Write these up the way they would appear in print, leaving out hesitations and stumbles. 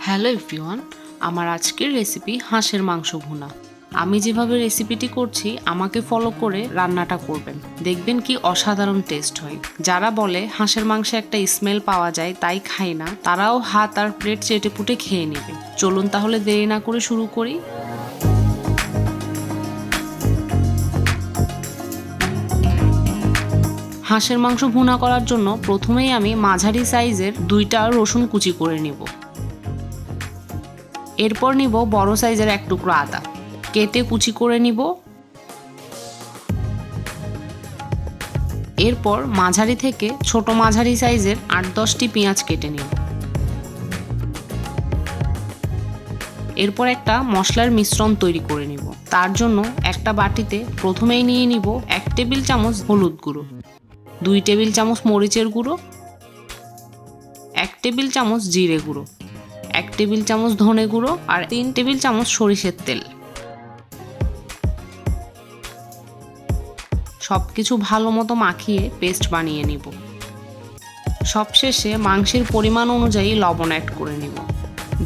Hello everyone, আমার আজকের recipe হাঁসের মাংস ভুনা। আমি যেভাবে রেসিপিটি করছি আমাকে ফলো করে রান্নাটা করবেন, দেখবেন কি অসাধারণ টেস্ট হয়। যারা বলে হাঁসের মাংসে একটা স্মেল পাওয়া যায় তাই খাই না, তারাও হাত আর প্লেট চেটে পুটে খেয়ে নেবে। চলুন তাহলে দেরি না করে শুরু করি। হাঁসের মাংস ভুনা করার জন্য প্রথমেই আমি মাঝারি সাইজের 2টা রসুন কুচি করে নিব। এরপর নিব বড় সাইজের 1 টুকরো আদা, কেটে কুচি করে নিব। এরপর মাঝারি থেকে ছোট মাঝারি সাইজের 8-10টি পেঁয়াজ কেটে নিব। এরপর একটা মশলার মিশ্রণ তৈরি করে নিব। তার জন্য একটা বাটিতে প্রথমেই নিয়ে নিব 1 টেবিল চামচ হলুদ গুঁড়ো, 2 টেবিল চামচ মরিচের গুঁড়ো, 1 টেবিল চামচ জিরে গুঁড়ো, 1 টেবিল চামচ ধনে গুঁড়ো আর 3 টেবিল চামচ সরিষার তেল। সবকিছু ভালো মতো মাখিয়ে পেস্ট বানিয়ে নিব। সবশেষে মাংসের পরিমাণ অনুযায়ী লবণ অ্যাড করে নিব।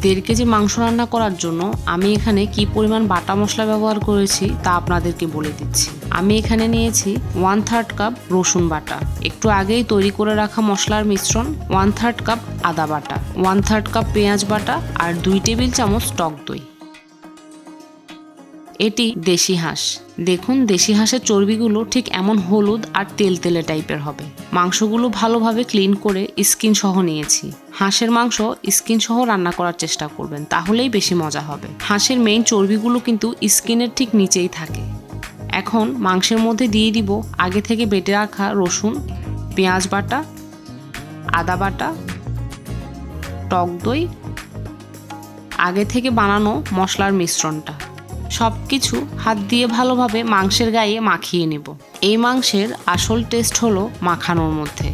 1.5 কেজি মাংস রান্না করার জন্য আমি এখানে কি পরিমাণ বাটা মশলা ব্যবহার করেছি তা আপনাদেরকে বলে দিচ্ছি। আমি এখানে নিয়েছি 1/3 কাপ রসুন বাটা, একটু আগেই তৈরি করে রাখা মশলার মিশ্রণ, 1/3 কাপ আদা বাটা, 1/3 কাপ পেঁয়াজ বাটা আর 2 টেবিল চামচ টক দই। এটি দেশি হাঁস। দেখুন দেশি হাঁসের চর্বিগুলো ঠিক এমন হলুদ আর তেলতেলে টাইপের হবে। মাংসগুলো ভালোভাবে ক্লিন করে স্কিন সহ নিয়েছি। হাঁসের মাংস স্কিন সহ রান্না করার চেষ্টা করবেন, তাহলেই বেশি মজা হবে। হাঁসের মেইন চর্বিগুলো কিন্তু স্কিনের ঠিক নিচেই থাকে। এখন মাংসের মধ্যে দিয়ে দিব আগে থেকে বেটে রাখা রসুন, পেঁয়াজ বাটা, আদা বাটা, টক দই, আগে থেকে বানানো মশলার মিশ্রণটা। সব কিছু হাত দিয়ে ভালোভাবে মাংসের গায়ে মাখিয়ে নেব। এই মাংসের আসল টেস্ট হলো মাখানোর মধ্যে।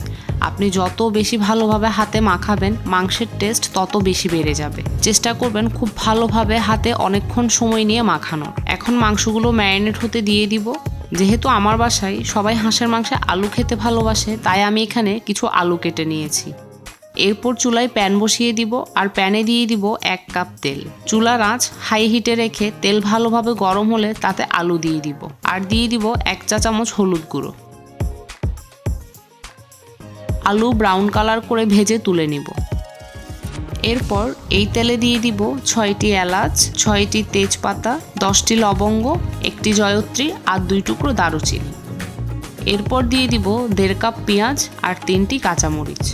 আপনি যত বেশি ভালোভাবে হাতে মাখাবেন মাংসের টেস্ট তত বেশি বেড়ে যাবে। চেষ্টা করবেন খুব ভালোভাবে হাতে অনেকক্ষণ সময় নিয়ে মাখানোর। এখন মাংসগুলো ম্যারিনেট হতে দিয়ে দিব। যেহেতু আমার বাসায় সবাই হাঁসের মাংসে আলু খেতে ভালোবাসে, তাই আমি এখানে কিছু আলু কেটে নিয়েছি। এরপর চুলায় প্যান বসিয়ে দিব আর প্যানে দিয়ে দিব 1 কাপ তেল। চুলার আঁচ হাই হিটে রেখে তেল ভালোভাবে গরম হলে তাতে আলু দিয়ে দিব আর দিয়ে দিব 1 চা চামচ হলুদ গুঁড়ো। আলু ব্রাউন কালার করে ভেজে তুলে নিব। এরপর এই তেলে দিয়ে দিব 6টি এলাচ, 6টি তেজপাতা, 10টি লবঙ্গ, 1টি জয়ত্রী আর 2 টুকরো দারুচিনি। এরপর দিয়ে দিব 1.5 কাপ পেঁয়াজ আর 3টি কাঁচামরিচ।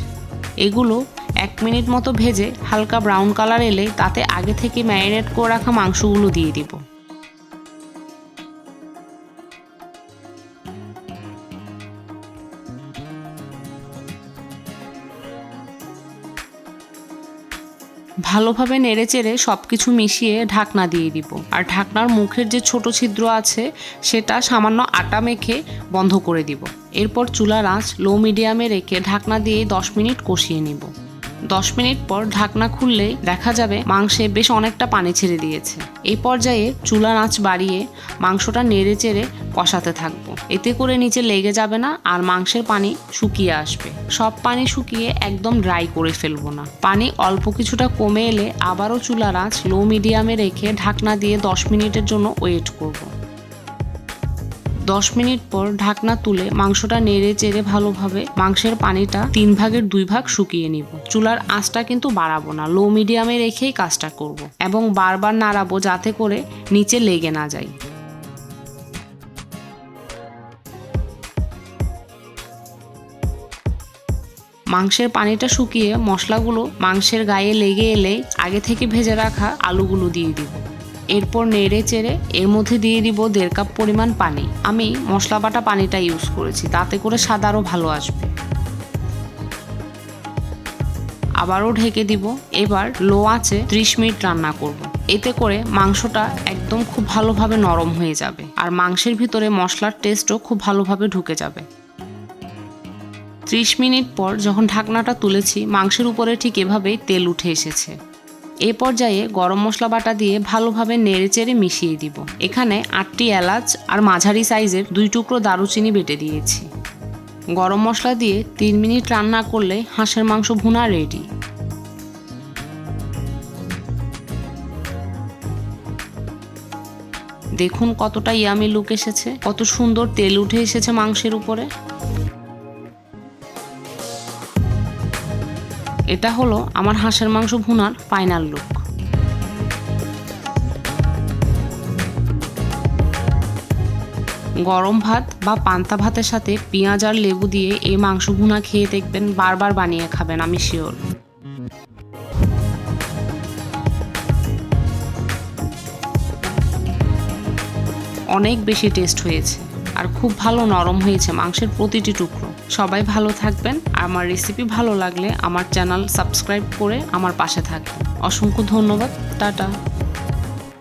এগুলো 1 মিনিট মতো ভেজে হালকা ব্রাউন কালার এলে তাতে আগে থেকে ম্যারিনেট করে রাখা মাংসগুলো দিয়ে দিব। ভালোভাবে নেড়েচেড়ে সবকিছু মিশিয়ে ঢাকনা দিয়ে দিব আর ঢাকনার মুখের যে ছোট ছিদ্র আছে সেটা সামান্য আটা মেখে বন্ধ করে দিব। এরপর চুলার আঁচ লো মিডিয়ামে রেখে ঢাকনা দিয়ে 10 মিনিট কষিয়ে নিব। 10 মিনিট পর ঢাকনা খুললেই দেখা যাবে মাংসে বেশ অনেকটা পানি ছেড়ে দিয়েছে। এই পর্যায়ে চুলার আঁচ বাড়িয়ে মাংসটা নেড়েচেড়ে কষাতে থাকবো। এতে করে নিচে লেগে যাবে না আর মাংসের পানি শুকিয়ে আসবে। সব পানি শুকিয়ে একদম ড্রাই করে ফেলবো না। পানি অল্প কিছুটা কমে এলে আবারও চুলার আঁচ লো মিডিয়ামে রেখে ঢাকনা দিয়ে 10 মিনিটের জন্য ওয়েট করব। 10 মিনিট পর ঢাকনা তুলে মাংসটা নেড়ে চেড়ে ভালোভাবে মাংসের পানিটা 3 ভাগের 2 ভাগ শুকিয়ে নিব। চুলার আঁচটা কিন্তু বাড়াবো না, লো মিডিয়ামে রেখেই কাজটা করব এবং বারবার নাড়াবো যাতে করে নিচে লেগে না যায়। মাংসের পানিটা শুকিয়ে মশলাগুলো মাংসের গায়ে লেগে এলে আগে থেকে ভেজে রাখা আলুগুলো দিয়ে দিব। এরপর নেড়ে চেড়ে এর মধ্যে দিয়ে দিব 1.5 কাপ পরিমাণ পানি। আমি মশলা বাটা পানিটা ইউজ করেছি, তাতে করে স্বাদ আরও ভালো আসবে। আবারও ঢেকে দিব। এবার লো আঁচে 30 মিনিট রান্না করব। এতে করে মাংসটা একদম খুব ভালোভাবে নরম হয়ে যাবে আর মাংসের ভিতরে মশলার টেস্টও খুব ভালোভাবে ঢুকে যাবে। 30 মিনিট পর যখন ঢাকনাটা তুলেছি মাংসের উপরে ঠিক এভাবেই তেল উঠে এসেছে। এই পর্যায়ে গরম মশলা বাটা দিয়ে ভালোভাবে নেড়েচেড়ে মিশিয়ে দিব। এখানে 8টি এলাচ আর মাঝারি সাইজের 2 টুকরো দারুচিনি বেটে দিয়েছি। গরম মশলা দিয়ে 3 মিনিট রান্না করলে হাঁসের মাংস ভুনা রেডি। দেখুন কতটা ইয়ামি লুক এসেছে, কত সুন্দর তেল উঠে এসেছে মাংসের উপরে। এটা হলো আমার হাঁসের মাংস ভুনার ফাইনাল লুক। গরম ভাত বা পান্তা ভাতের সাথে পেঁয়াজ আর লেবু দিয়ে এই মাংস ভুনা খেয়ে দেখবেন, বারবার বানিয়ে খাবেন, আমি শিওর। অনেক বেশি টেস্ট হয়েছে আর খুব ভালো নরম হয়েছে মাংসের প্রতিটি টুকরো। সবাই ভালো থাকবেন। আমার রেসিপি ভালো লাগলে আমার চ্যানেল সাবস্ক্রাইব করে আমার পাশে থাকবেন। অসংখ্য ধন্যবাদ। টাটা।